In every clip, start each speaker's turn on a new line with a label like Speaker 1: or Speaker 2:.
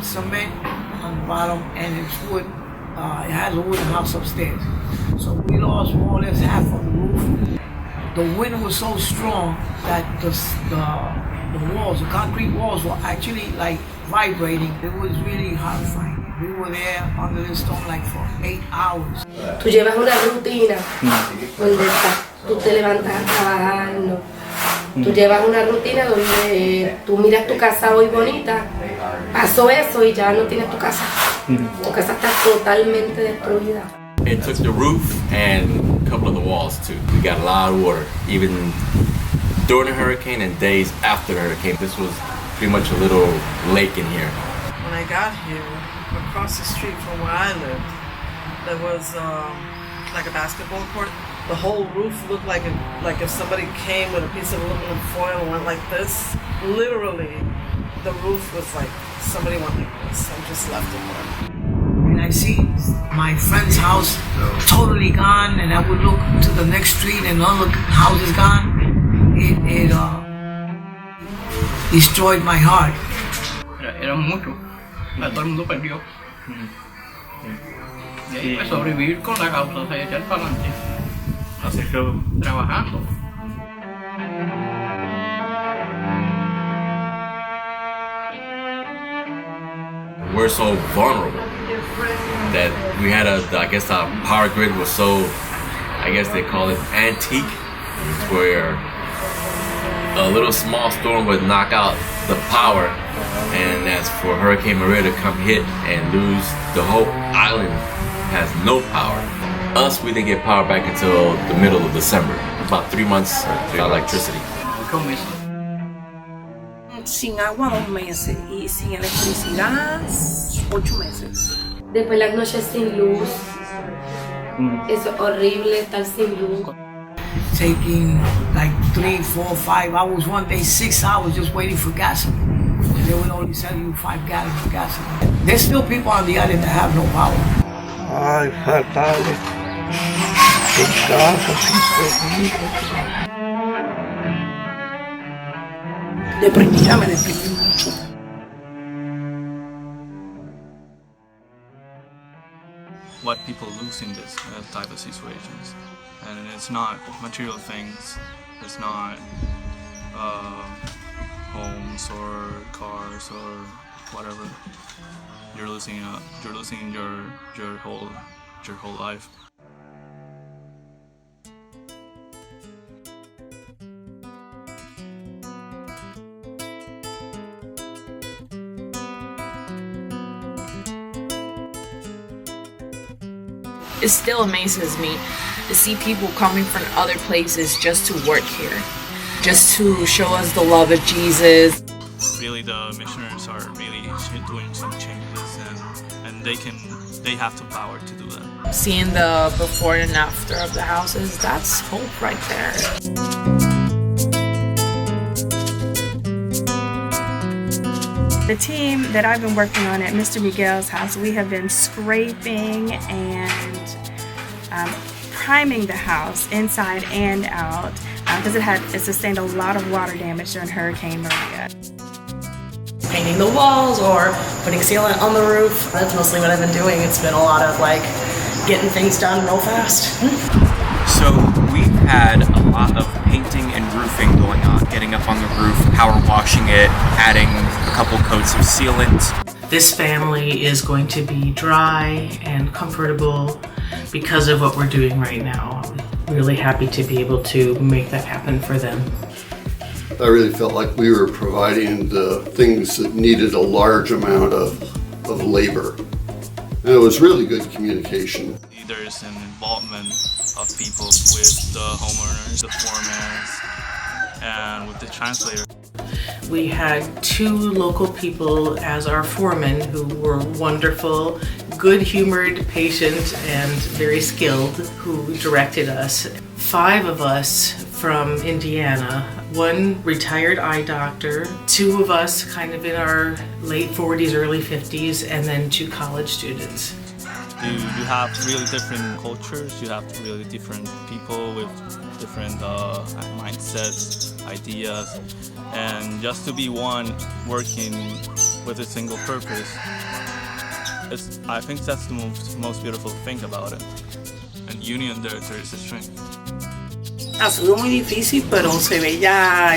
Speaker 1: cement on the bottom, and it's wood. It has a wooden house upstairs. So we lost more or less half of the roof. The wind was so strong that the walls, the concrete walls were actually like vibrating. It was really horrifying. We were there under the storm like for 8 hours.
Speaker 2: Tú llevas una rutina donde tú te levantas a trabajar, ¿no? Tú llevas una rutina donde tú miras tu casa hoy bonita, pasó eso y ya no tienes tu casa. Tu casa está totalmente destruida.
Speaker 3: It took the roof and a couple of the walls too. We got a lot of water, even during the hurricane and days after the hurricane. This was pretty much a little lake in here.
Speaker 4: When I got here, across the street from where I lived, there was like a basketball court. The whole roof looked like if somebody came with a piece of aluminum foil and went like this. Literally, the roof was like somebody went like this and just left it there.
Speaker 1: And I see my friend's house totally gone, and I would look to the next street and all the houses gone. It destroyed my heart.
Speaker 5: Era mucho, todo el mundo perdió. Y ahí pues sobrevivir con la causa, o sea, echar para adelante, trabajando.
Speaker 3: We're so vulnerable that we had I guess our power grid was so, I guess they call it antique, where a little small storm would knock out the power, and as for Hurricane Maria to come hit and lose, the whole island has no power. Us, we didn't get power back until the middle of December, about 3 months without electricity.
Speaker 6: Sin agua 2 meses y sin electricidad 8 meses.
Speaker 2: Después las noches sin luz. Es horrible estar sin luz.
Speaker 1: Taking like 3, 4, 5 hours, one day 6 hours just waiting for gasoline. And they would only sell you 5 gallons of gasoline. There's still people on the island that have no power.
Speaker 7: Ay, fatal. Sin casa, sin comida.
Speaker 6: Deprimida, me deprimí mucho.
Speaker 8: What people lose in this type of situations, and it's not material things, it's not homes or cars or whatever. You're losing your whole life.
Speaker 9: It still amazes me to see people coming from other places just to work here, just to show us the love of Jesus.
Speaker 8: Really, the missioners are really doing some changes, and they have the power to do that.
Speaker 9: Seeing the before and after of the houses, that's hope right there.
Speaker 10: The team that I've been working on at Mr. Miguel's house, we have been scraping and priming the house inside and out because it sustained a lot of water damage during Hurricane Maria.
Speaker 11: Painting the walls or putting sealant on the roof. That's mostly what I've been doing. It's been a lot of like getting things done real fast.
Speaker 12: So we've had a lot of painting and roofing going on, getting up on the roof, power washing it, adding a couple coats of sealant.
Speaker 13: This family is going to be dry and comfortable because of what we're doing right now. I'm really happy to be able to make that happen for them.
Speaker 14: I really felt like we were providing the things that needed a large amount of labor. And it was really good communication.
Speaker 8: There's an involvement of people with the homeowners, the foremen, and with the translator.
Speaker 13: We had 2 local people as our foremen who were wonderful, good-humored, patient, and very skilled, who directed us. 5 of us from Indiana, 1 retired eye doctor, 2 of us kind of in our late 40s, early 50s, and then 2 college students.
Speaker 8: You have really different cultures, you have really different people with different mindsets, ideas, and just to be one working with a single purpose. I think that's the most beautiful thing about it. And union, there is a strength.
Speaker 6: Ha sido muy difícil, pero se ve ya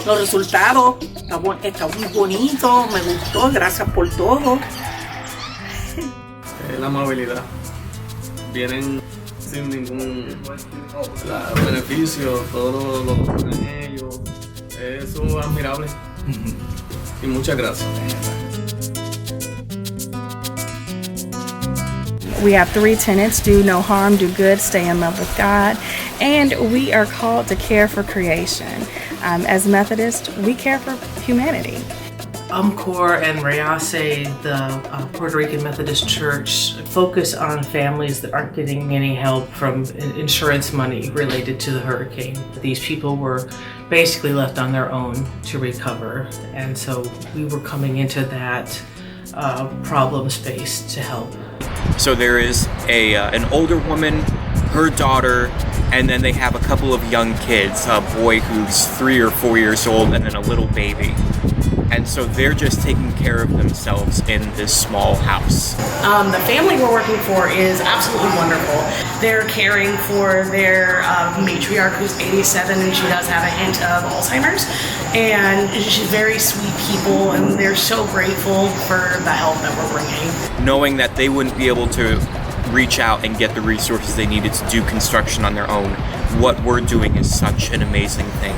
Speaker 6: los resultados. Está muy bonito, me gustó, gracias por todo.
Speaker 15: La amabilidad. Vienen sin ningún beneficio, todo lo ponen ellos. Eso es admirable. Y muchas gracias.
Speaker 10: We have 3 tenets: do no harm, do good, stay in love with God, and we are called to care for creation. As Methodists, we care for humanity.
Speaker 13: UMCOR and REACE, the Puerto Rican Methodist Church, focus on families that aren't getting any help from insurance money related to the hurricane. These people were basically left on their own to recover, and so we were coming into that problem space to help.
Speaker 12: So there is an older woman, her daughter, and then they have a couple of young kids, a boy who's 3 or 4 years old, and then a little baby. And so they're just taking care of themselves in this small house.
Speaker 11: The family we're working for is absolutely wonderful. They're caring for their matriarch, who's 87, and she does have a hint of Alzheimer's. And she's very sweet people, and they're so grateful for the help that we're bringing.
Speaker 12: Knowing that they wouldn't be able to reach out and get the resources they needed to do construction on their own, what we're doing is such an amazing thing.